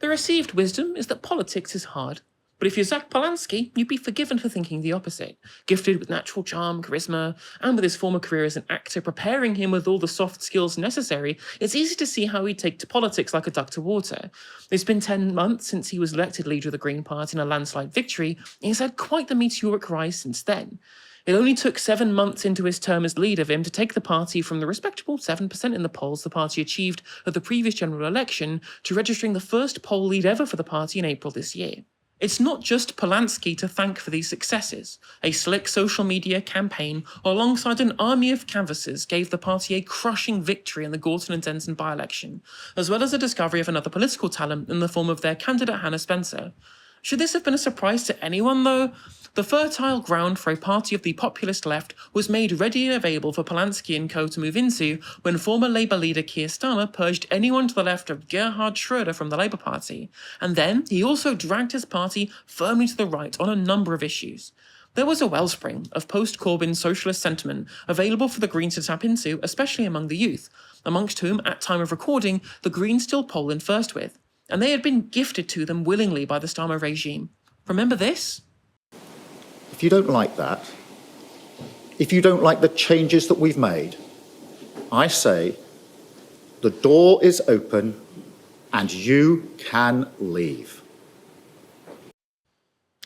The received wisdom is that politics is hard. But if you're Zach Polanski, you'd be forgiven for thinking the opposite. Gifted with natural charm, charisma, and with his former career as an actor preparing him with all the soft skills necessary, it's easy to see how he'd take to politics like a duck to water. It's been 10 months since he was elected leader of the Green Party in a landslide victory, and he's had quite the meteoric rise since then. It only took 7 months into his term as leader of him to take the party from the respectable 7% in the polls the party achieved at the previous general election to registering the first poll lead ever for the party in April this year. It's not just Polanski to thank for these successes. A slick social media campaign alongside an army of canvassers gave the party a crushing victory in the Gorton and Denton by-election, as well as the discovery of another political talent in the form of their candidate Hannah Spencer. Should this have been a surprise to anyone, though? The fertile ground for a party of the populist left was made ready and available for Polanski and co to move into when former Labour leader Keir Starmer purged anyone to the left of Gerhard Schroeder from the Labour Party, and then he also dragged his party firmly to the right on a number of issues. There was a wellspring of post-Corbyn socialist sentiment available for the Greens to tap into, especially among the youth, amongst whom, at time of recording, the Greens still poll in first with, and they had been gifted to them willingly by the Starmer regime. Remember this? If you don't like that, if you don't like the changes that we've made, I say the door is open and you can leave.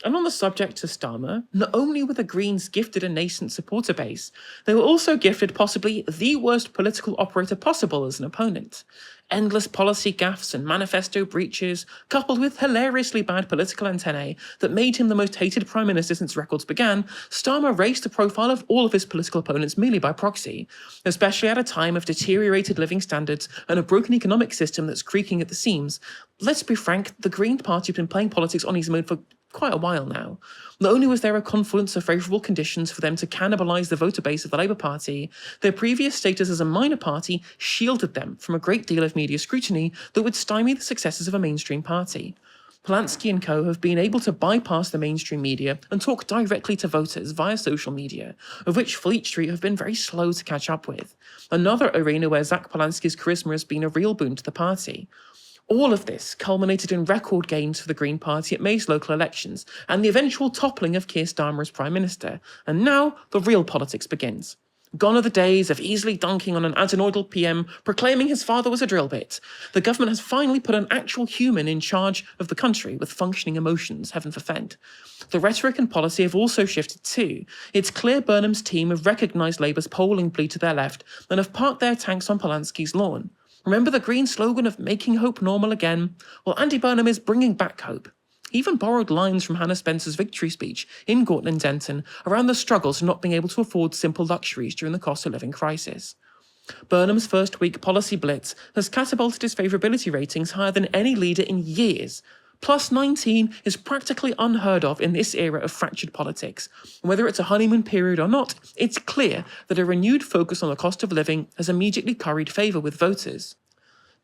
And on the subject of Starmer, not only were the Greens gifted a nascent supporter base, they were also gifted possibly the worst political operator possible as an opponent. Endless policy gaffes and manifesto breaches, coupled with hilariously bad political antennae that made him the most hated Prime Minister since records began, Starmer raised the profile of all of his political opponents merely by proxy, especially at a time of deteriorated living standards and a broken economic system that's creaking at the seams. Let's be frank, the Green Party have been playing politics on his mode for quite a while now. Not only was there a confluence of favourable conditions for them to cannibalise the voter base of the Labour Party, their previous status as a minor party shielded them from a great deal of media scrutiny that would stymie the successes of a mainstream party. Polanski and co have been able to bypass the mainstream media and talk directly to voters via social media, of which Fleet Street have been very slow to catch up with. Another arena where Zach Polanski's charisma has been a real boon to the party. All of this culminated in record gains for the Green Party at May's local elections and the eventual toppling of Keir Starmer as Prime Minister. And now the real politics begins. Gone are the days of easily dunking on an adenoidal PM proclaiming his father was a drill bit. The government has finally put an actual human in charge of the country with functioning emotions, heaven forfend. The rhetoric and policy have also shifted too. It's clear Burnham's team have recognised Labour's polling bleed to their left and have parked their tanks on Polanski's lawn. Remember the Green slogan of making hope normal again? Well, Andy Burnham is bringing back hope. He even borrowed lines from Hannah Spencer's victory speech in Gorton and Denton around the struggles of not being able to afford simple luxuries during the cost of living crisis. Burnham's first week policy blitz has catapulted his favourability ratings higher than any leader in years. Plus 19 is practically unheard of in this era of fractured politics. Whether it's a honeymoon period or not, it's clear that a renewed focus on the cost of living has immediately curried favour with voters.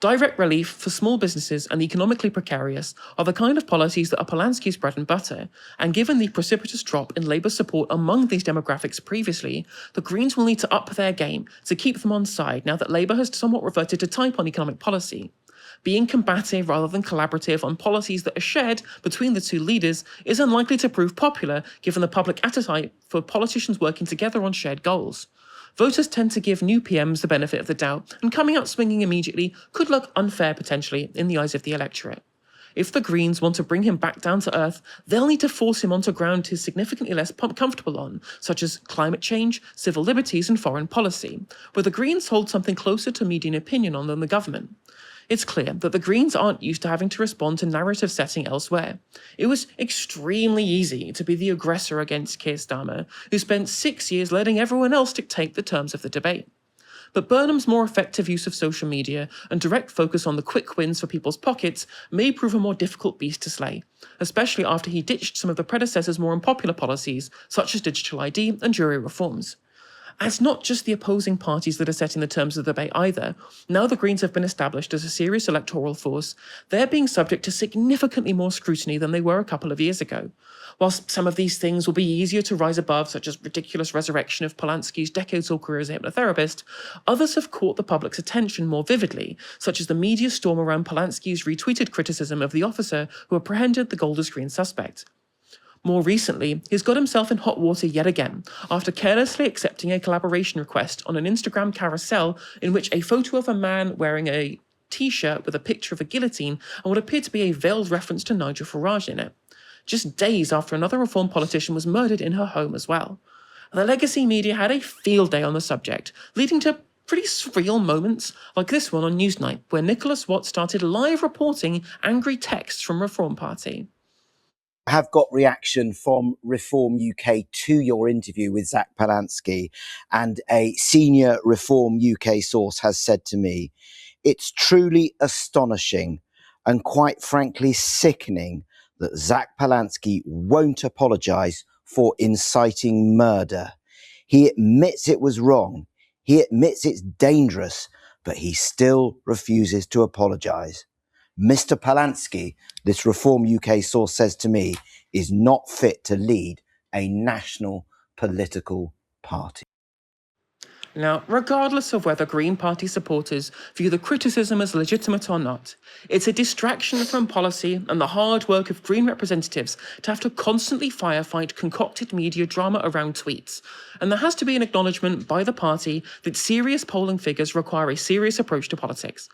Direct relief for small businesses and the economically precarious are the kind of policies that are Polanski's bread and butter, and given the precipitous drop in Labour support among these demographics previously, the Greens will need to up their game to keep them on side now that Labour has somewhat reverted to type on economic policy. Being combative rather than collaborative on policies that are shared between the two leaders is unlikely to prove popular given the public appetite for politicians working together on shared goals. Voters tend to give new PMs the benefit of the doubt, and coming out swinging immediately could look unfair potentially in the eyes of the electorate. If the Greens want to bring him back down to earth, they'll need to force him onto ground he's significantly less comfortable on, such as climate change, civil liberties and foreign policy, where the Greens hold something closer to median opinion on than the government. It's clear that the Greens aren't used to having to respond to narrative setting elsewhere. It was extremely easy to be the aggressor against Keir Starmer, who spent 6 years letting everyone else dictate the terms of the debate. But Burnham's more effective use of social media and direct focus on the quick wins for people's pockets may prove a more difficult beast to slay, especially after he ditched some of the predecessor's more unpopular policies, such as digital ID and jury reforms. And it's not just the opposing parties that are setting the terms of the debate either. Now the Greens have been established as a serious electoral force, they're being subject to significantly more scrutiny than they were a couple of years ago. Whilst some of these things will be easier to rise above, such as ridiculous resurrection of Polanski's decades-old career as a hypnotherapist, others have caught the public's attention more vividly, such as the media storm around Polanski's retweeted criticism of the officer who apprehended the Golders Green suspect. More recently, he's got himself in hot water yet again, after carelessly accepting a collaboration request on an Instagram carousel in which a photo of a man wearing a t-shirt with a picture of a guillotine and what appeared to be a veiled reference to Nigel Farage in it, just days after another Reform politician was murdered in her home as well. The legacy media had a field day on the subject, leading to pretty surreal moments like this one on Newsnight, where Nicholas Watt started live reporting angry texts from Reform Party. Have got reaction from Reform UK to your interview with Zach Polansky, and a senior Reform UK source has said to me, it's truly astonishing and quite frankly sickening that Zach Polansky won't apologise for inciting murder. He admits it was wrong. He admits it's dangerous, but he still refuses to apologise. Mr. Polansky, this Reform UK source says to me, is not fit to lead a national political party. Now, regardless of whether Green Party supporters view the criticism as legitimate or not, it's a distraction from policy and the hard work of Green representatives to have to constantly firefight concocted media drama around tweets. And there has to be an acknowledgement by the party that serious polling figures require a serious approach to politics.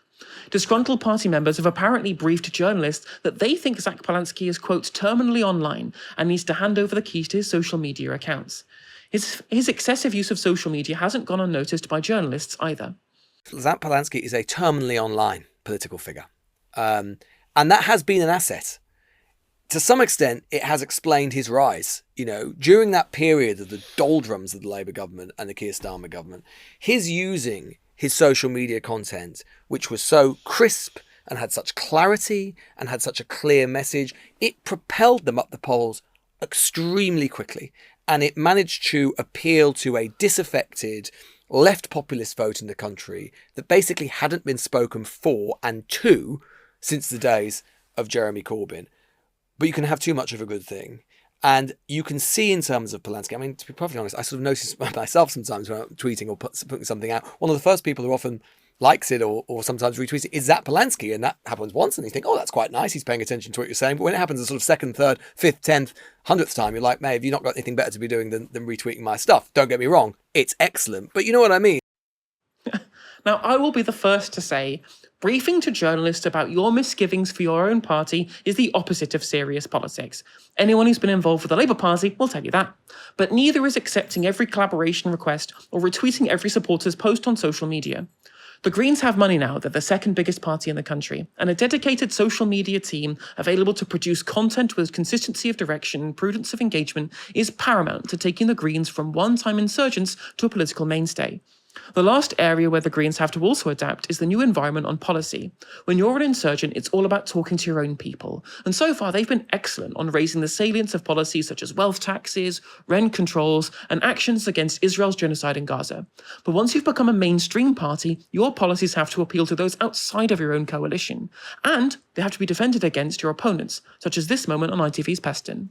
Disgruntled party members have apparently briefed journalists that they think Zach Polansky is, quote, terminally online and needs to hand over the keys to his social media accounts. His excessive use of social media hasn't gone unnoticed by journalists either. Zach Polansky is a terminally online political figure. And that has been an asset. To some extent, it has explained his rise. You know, during that period of the doldrums of the Labour government and the Keir Starmer government, his using his social media content, which was so crisp and had such clarity and had such a clear message, it propelled them up the polls extremely quickly. And it managed to appeal to a disaffected left populist vote in the country that basically hadn't been spoken for and to since the days of Jeremy Corbyn. But you can have too much of a good thing. And you can see in terms of Polansky, I mean, to be perfectly honest, I sort of notice myself sometimes when I'm tweeting or putting something out, one of the first people who often likes it or sometimes retweets it is Zach Polansky, and that happens once and you think, oh, that's quite nice, he's paying attention to what you're saying. But when it happens the sort of second, third, fifth, 10th, 100th time, you're like, mate, have you not got anything better to be doing than retweeting my stuff? Don't get me wrong, it's excellent, but you know what I mean. Now, I will be the first to say, briefing to journalists about your misgivings for your own party is the opposite of serious politics. Anyone who's been involved with the Labour Party will tell you that. But neither is accepting every collaboration request or retweeting every supporter's post on social media. The Greens have money now, they're the second biggest party in the country, and a dedicated social media team available to produce content with consistency of direction and prudence of engagement is paramount to taking the Greens from one-time insurgents to a political mainstay. The last area where the Greens have to also adapt is the new environment on policy. When you're an insurgent, it's all about talking to your own people. And so far, they've been excellent on raising the salience of policies such as wealth taxes, rent controls, and actions against Israel's genocide in Gaza. But once you've become a mainstream party, your policies have to appeal to those outside of your own coalition. And they have to be defended against your opponents, such as this moment on ITV's Peston.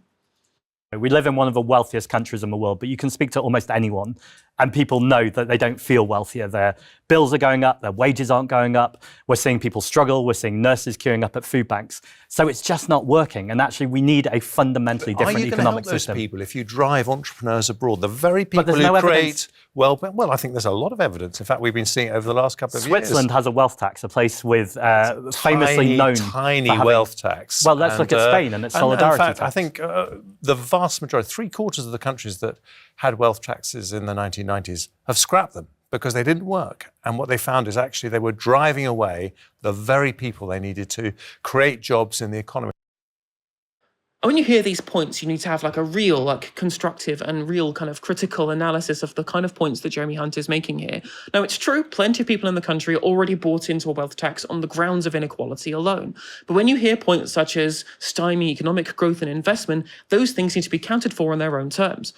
We live in one of the wealthiest countries in the world, but you can speak to almost anyone and people know that they don't feel wealthier. Their bills are going up, their wages aren't going up. We're seeing people struggle. We're seeing nurses queuing up at food banks. So it's just not working. And actually, we need a fundamentally different economic system. Are you going to help those people if you drive entrepreneurs abroad? The very people who create well, I think there's a lot of evidence. In fact, we've been seeing it over the last couple of years. Switzerland has a wealth tax, a place with famously known tiny wealth tax. Well, let's look at Spain and its solidarity tax. I think the vast majority, 3/4 of the countries that had wealth taxes in the 1990s have scrapped them because they didn't work. And what they found is actually they were driving away the very people they needed to create jobs in the economy. When you hear these points, you need to have like a real, like constructive and real kind of critical analysis of the kind of points that Jeremy Hunt is making here. Now, it's true, plenty of people in the country are already bought into a wealth tax on the grounds of inequality alone. But when you hear points such as stymie economic growth and investment, those things need to be counted for in their own terms.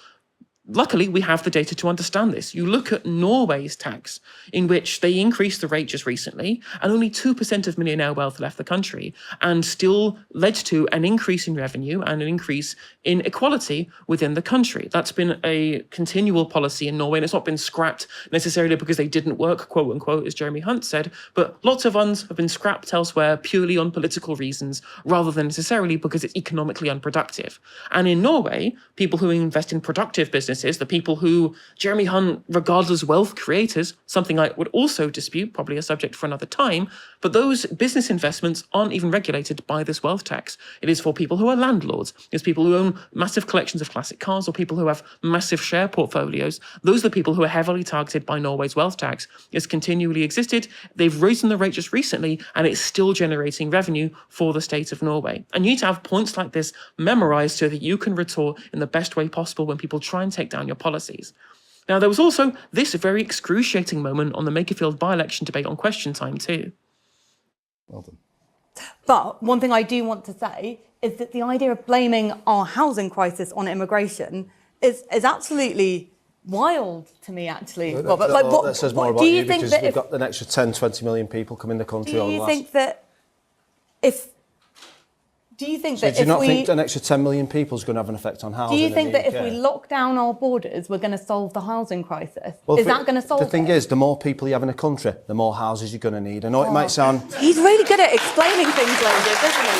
luckily, we have the data to understand this. You look at Norway's tax, in which they increased the rate just recently, and only 2% of millionaire wealth left the country, and still led to an increase in revenue and an increase in equality within the country. That's been a continual policy in Norway, and it's not been scrapped necessarily because they didn't work, quote unquote, as Jeremy Hunt said, but lots of ones have been scrapped elsewhere purely on political reasons, rather than necessarily because it's economically unproductive. And in Norway, people who invest in productive businesses, the people who Jeremy Hunt regards as wealth creators, something I would also dispute, probably a subject for another time, but those business investments aren't even regulated by this wealth tax. It is for people who are landlords. It's people who own massive collections of classic cars or people who have massive share portfolios. Those are the people who are heavily targeted by Norway's wealth tax. It's continually existed. They've raised the rate just recently, and it's still generating revenue for the state of Norway. And you need to have points like this memorized so that you can retort in the best way possible when people try and take down your policies. Now, there was also this very excruciating moment on the Makerfield by-election debate on Question Time too. Well done. But one thing I do want to say is that the idea of blaming our housing crisis on immigration is absolutely wild to me, actually. Robert, like, that says more about you because we've got an extra 10, 20 million people come in the country. Do you think that if... Do you think that do you if not we... think an extra 10 million people is going to have an effect on housing? Do you think that UK? if we lock down our borders, we're going to solve the housing crisis? Well, is that going to solve it? The thing is, the more people you have in a country, the more houses you're going to need. I know it might sound... He's really good at explaining things like this, isn't he?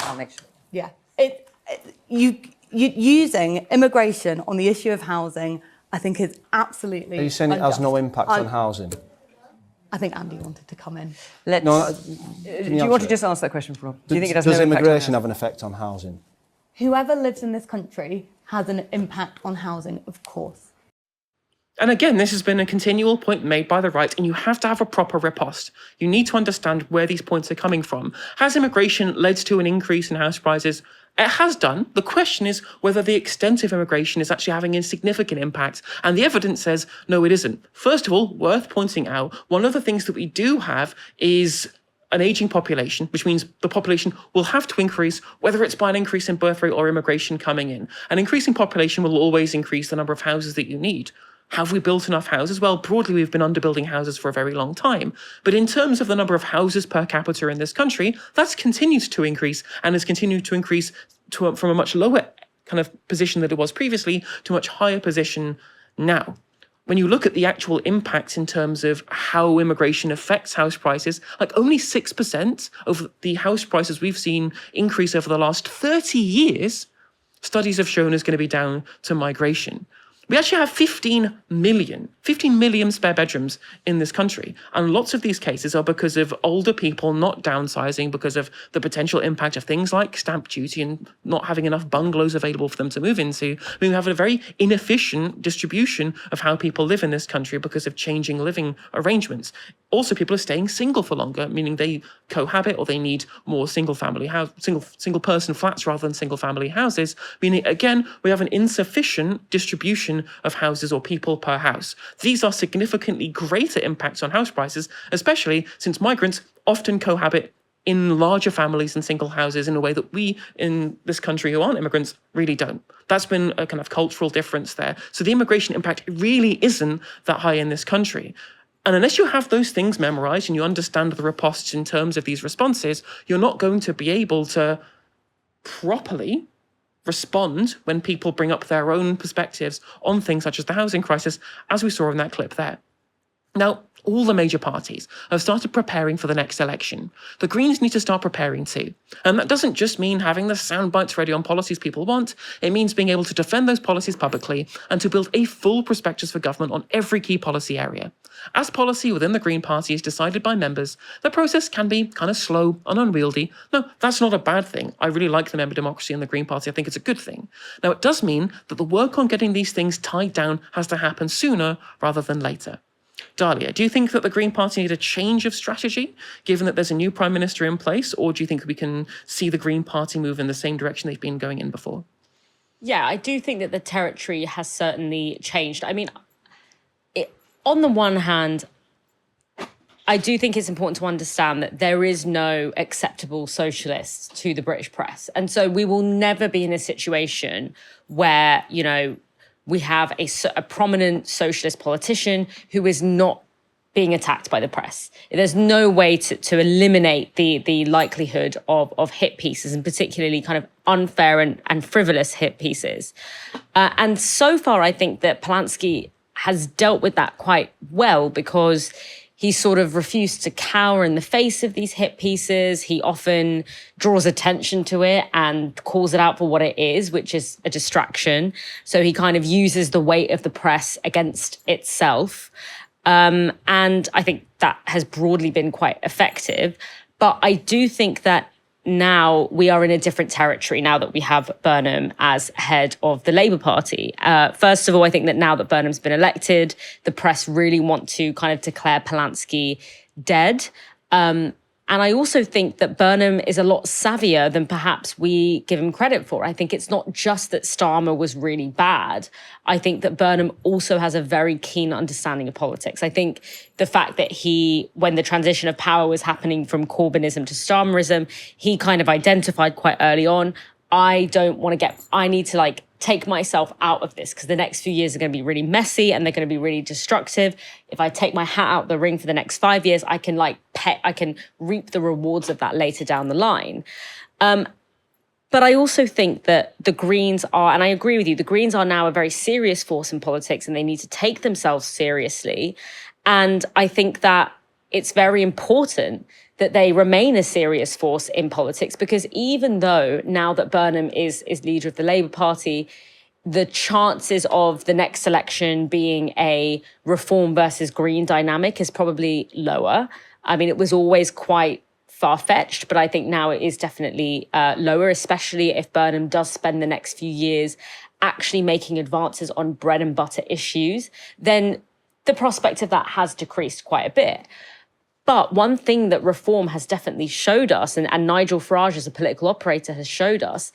I'll make sure. Yeah. Using immigration on the issue of housing, I think is absolutely Are you saying it has no impact on housing? I think Andy wanted to come in. Do you want to just answer that question, Rob? Do you think it has no Does impact on immigration have an effect on housing? Whoever lives in this country has an impact on housing, of course. And again, this has been a continual point made by the right, and you have to have a proper riposte. You need to understand where these points are coming from. Has immigration led to an increase in house prices? It has done. The question is whether the extent of immigration is actually having a significant impact. And the evidence says, no, it isn't. First of all, worth pointing out, one of the things that we do have is an aging population, which means the population will have to increase, whether it's by an increase in birth rate or immigration coming in. An increasing population will always increase the number of houses that you need. Have we built enough houses? Well, broadly, we've been underbuilding houses for a very long time. But in terms of the number of houses per capita in this country, that's continued to increase and has continued to increase from a much lower kind of position that it was previously to a much higher position now. When you look at the actual impacts in terms of how immigration affects house prices, like only 6% of the house prices we've seen increase over the last 30 years, studies have shown is going to be down to migration. We actually have 15 million spare bedrooms in this country. And lots of these cases are because of older people not downsizing because of the potential impact of things like stamp duty and not having enough bungalows available for them to move into. I mean, we have a very inefficient distribution of how people live in this country because of changing living arrangements. Also, people are staying single for longer, meaning they cohabit or they need more single person flats rather than single family houses, meaning, again, we have an insufficient distribution of houses or people per house. These are significantly greater impacts on house prices, especially since migrants often cohabit in larger families and single houses in a way that we in this country who aren't immigrants really don't. That's been a kind of cultural difference there. So the immigration impact really isn't that high in this country. And unless you have those things memorized and you understand the ripostes in terms of these responses, you're not going to be able to properly respond when people bring up their own perspectives on things such as the housing crisis, as we saw in that clip there. Now, all the major parties have started preparing for the next election. The Greens need to start preparing too. And that doesn't just mean having the sound bites ready on policies people want. It means being able to defend those policies publicly and to build a full prospectus for government on every key policy area. As policy within the Green Party is decided by members, the process can be kind of slow and unwieldy. No, that's not a bad thing. I really like the member democracy in the Green Party. I think it's a good thing. Now, it does mean that the work on getting these things tied down has to happen sooner rather than later. Dahlia, do you think that the Green Party need a change of strategy, given that there's a new Prime Minister in place, or do you think we can see the Green Party move in the same direction they've been going in before? Yeah, I do think that the territory has certainly changed. I mean, on the one hand, I do think it's important to understand that there is no acceptable socialist to the British press. And so we will never be in a situation where, you know, we have a prominent socialist politician who is not being attacked by the press. There's no way to eliminate the likelihood of hit pieces, and particularly kind of unfair and frivolous hit pieces. And so far, I think that Polanski has dealt with that quite well, because he sort of refused to cower in the face of these hit pieces. He often draws attention to it and calls it out for what it is, which is a distraction. So he kind of uses the weight of the press against itself. And I think that has broadly been quite effective. But I do think that now we are in a different territory now that we have Burnham as head of the Labour Party. First of all, I think that now that Burnham's been elected, the press really want to kind of declare Polanski dead. And I also think that Burnham is a lot savvier than perhaps we give him credit for. I think it's not just that Starmer was really bad. I think that Burnham also has a very keen understanding of politics. I think the fact that when the transition of power was happening from Corbynism to Starmerism, he kind of identified quite early on, I need to take myself out of this, because the next few years are going to be really messy and they're going to be really destructive. If I take my hat out the ring for the next 5 years, I can reap the rewards of that later down the line. But I also think that the Greens are, and I agree with you, the Greens are now a very serious force in politics and they need to take themselves seriously. And I think that it's very important that they remain a serious force in politics, because even though now that Burnham is leader of the Labour Party, the chances of the next election being a Reform versus Green dynamic is probably lower. I mean, it was always quite far-fetched, but I think now it is definitely lower, especially if Burnham does spend the next few years actually making advances on bread and butter issues, then the prospect of that has decreased quite a bit. But one thing that Reform has definitely showed us, and Nigel Farage as a political operator has showed us,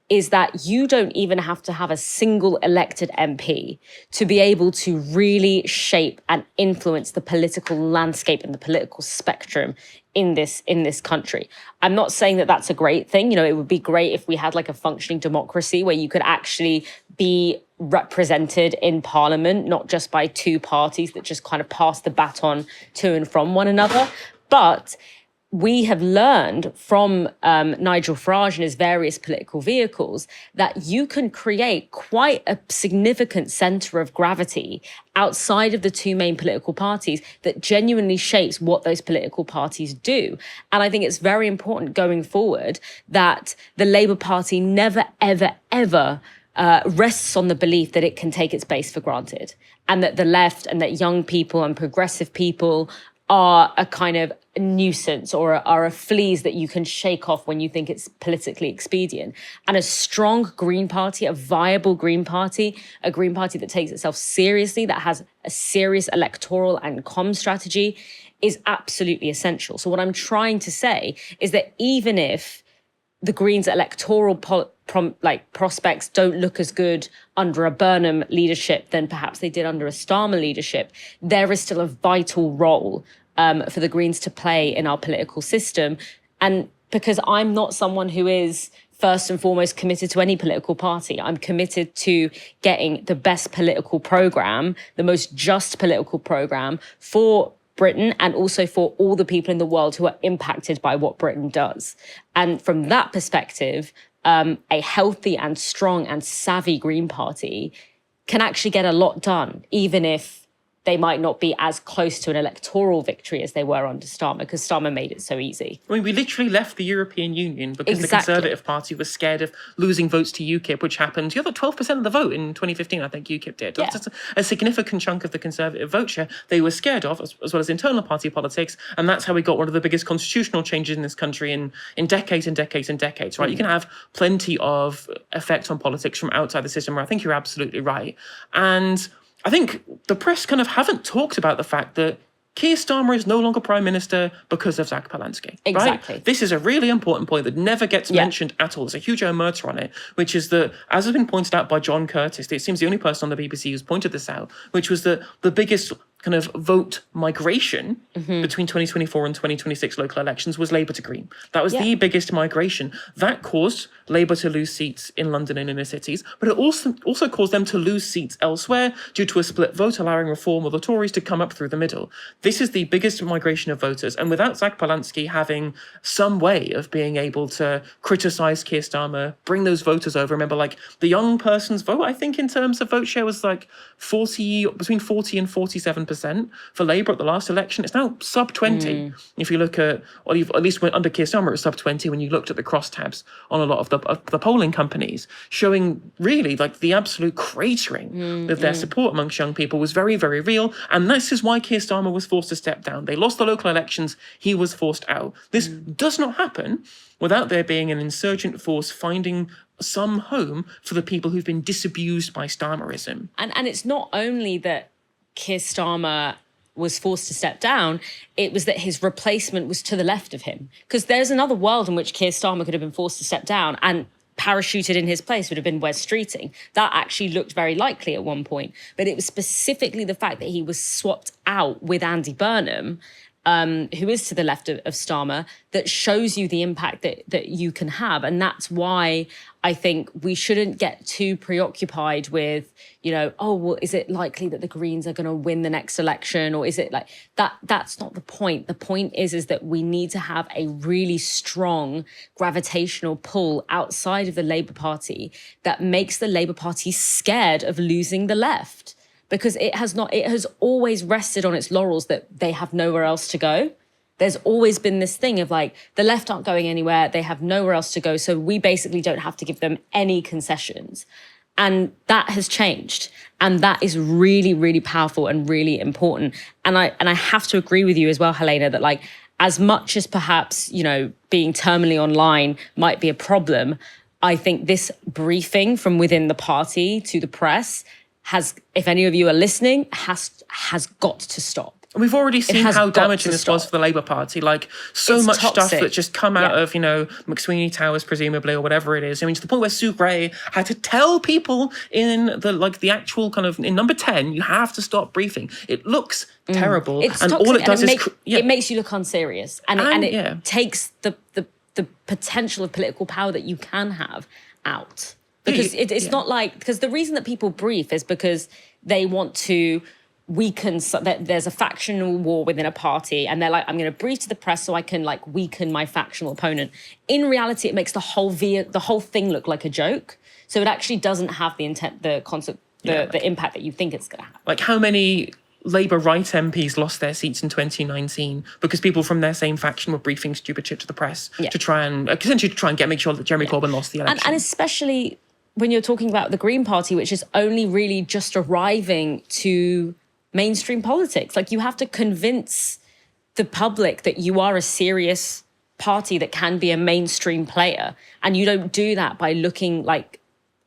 is that you don't even have to have a single elected MP to be able to really shape and influence the political landscape and the political spectrum in this country. I'm not saying that that's a great thing. You know, it would be great if we had like a functioning democracy where you could actually be represented in Parliament, not just by two parties that just kind of pass the baton to and from one another. But we have learned from Nigel Farage and his various political vehicles that you can create quite a significant centre of gravity outside of the two main political parties that genuinely shapes what those political parties do. And I think it's very important going forward that the Labour Party never, ever, ever rests on the belief that it can take its base for granted, and that the left and that young people and progressive people are a kind of nuisance or are a fleas that you can shake off when you think it's politically expedient. And a strong Green Party, a viable Green Party, a Green Party that takes itself seriously, that has a serious electoral and comm strategy, is absolutely essential. So what I'm trying to say is that even if the Greens' electoral prospects don't look as good under a Burnham leadership than perhaps they did under a Starmer leadership, there is still a vital role for the Greens to play in our political system. And because I'm not someone who is first and foremost committed to any political party, I'm committed to getting the best political programme, the most just political programme for Britain and also for all the people in the world who are impacted by what Britain does. And from that perspective, a healthy and strong and savvy Green Party can actually get a lot done, even if they might not be as close to an electoral victory as they were under Starmer, because Starmer made it so easy. I mean, we literally left the European Union because the Conservative Party was scared of losing votes to UKIP, which happened. You got 12% of the vote in 2015, I think UKIP did. Yeah. That's a significant chunk of the Conservative vote share they were scared of, as well as internal party politics. And that's how we got one of the biggest constitutional changes in this country in decades and decades and decades, right? You can have plenty of effect on politics from outside the system, where I think you're absolutely right. And I think the press kind of haven't talked about the fact that Keir Starmer is no longer Prime Minister because of Zach Polanski. Exactly. Right? This is a really important point that never gets mentioned at all. There's a huge omerta on it, which is that, as has been pointed out by John Curtis, it seems the only person on the BBC who's pointed this out, which was that the biggest kind of vote migration between 2024 and 2026 local elections was Labour to Green. That was the biggest migration. That caused Labour to lose seats in London and inner cities, but it also caused them to lose seats elsewhere due to a split vote, allowing Reform or the Tories to come up through the middle. This is the biggest migration of voters, and without Zach Polansky having some way of being able to criticise Keir Starmer, bring those voters over. Remember, like, the young person's vote, I think in terms of vote share was like between 40 and 47% for Labour at the last election. It's now sub 20. If you look at, or at least under Keir Starmer, it was sub 20 when you looked at the crosstabs on a lot of the polling companies, showing really like the absolute cratering of their support amongst young people was very, very real. And this is why Keir Starmer was forced to step down. They lost the local elections. He was forced out. This does not happen without there being an insurgent force finding some home for the people who've been disabused by Starmerism. And it's not only that Keir Starmer was forced to step down, it was that his replacement was to the left of him. Because there's another world in which Keir Starmer could have been forced to step down, and parachuted in his place would have been Wes Streeting. That actually looked very likely at one point. But it was specifically the fact that he was swapped out with Andy Burnham, who is to the left of Starmer, that shows you the impact that you can have. And that's why I think we shouldn't get too preoccupied with, oh, well, is it likely that the Greens are going to win the next election? Or is it like that? That's not the point. The point is that we need to have a really strong gravitational pull outside of the Labour Party that makes the Labour Party scared of losing the left. Because it has always rested on its laurels that they have nowhere else to go. There's always been this thing of like, the left aren't going anywhere, they have nowhere else to go, so we basically don't have to give them any concessions. And that has changed. And that is really, really powerful and really important. And I have to agree with you as well, Helena, that like, as much as perhaps, being terminally online might be a problem, I think this briefing from within the party to the press has, if any of you are listening, has got to stop. And we've already seen how damaging this was for the Labour Party. Like, so much stuff that just come out of, McSweeney Towers, presumably, or whatever it is. I mean, to the point where Sue Gray had to tell people in the actual kind of, in number 10, you have to stop briefing. It looks terrible. It's and toxic, all it does is... It makes you look unserious. And it takes the potential of political power that you can have out. Because it's not like, because the reason that people brief is because they want to weaken, there's a factional war within a party and they're like, I'm going to brief to the press so I can like weaken my factional opponent. In reality, it makes the whole thing look like a joke. So it actually doesn't have the intent, the concept, the impact that you think it's going to have. Like how many Labour right MPs lost their seats in 2019 because people from their same faction were briefing stupid shit to the press to try and make sure that Jeremy Corbyn lost the election. And especially when you're talking about the Green Party, which is only really just arriving to mainstream politics. Like, you have to convince the public that you are a serious party that can be a mainstream player. And you don't do that by looking like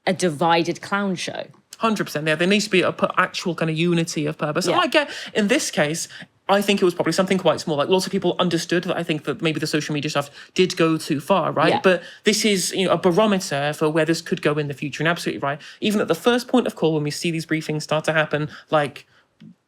a divided clown show. 100%. Yeah, there needs to be a actual kind of unity of purpose. And I get, in this case, I think it was probably something quite small. Like, lots of people understood that I think that maybe the social media stuff did go too far, right? Yeah. But this is, a barometer for where this could go in the future. And absolutely right. Even at the first point of call, when we see these briefings start to happen, like,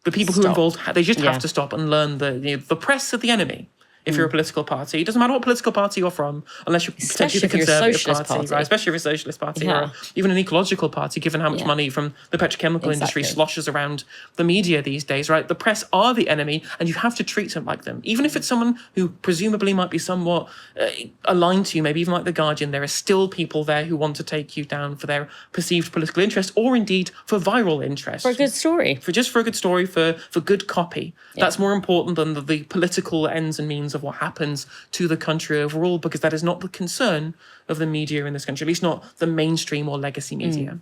the people who are involved, they just have to stop and learn the press are the enemy. If you're a political party, it doesn't matter what political party you're from, unless you're potentially the Conservative Party, right? Especially if you're a Socialist Party or even an ecological party, given how much money from the petrochemical industry sloshes around the media these days, right? The press are the enemy, and you have to treat them like them. Even if it's someone who presumably might be somewhat aligned to you, maybe even like The Guardian, there are still people there who want to take you down for their perceived political interest, or indeed for viral interest. For a good story. For a good story, for good copy. That's more important than the political ends and means of what happens to the country overall, because that is not the concern of the media in this country, at least not the mainstream or legacy media.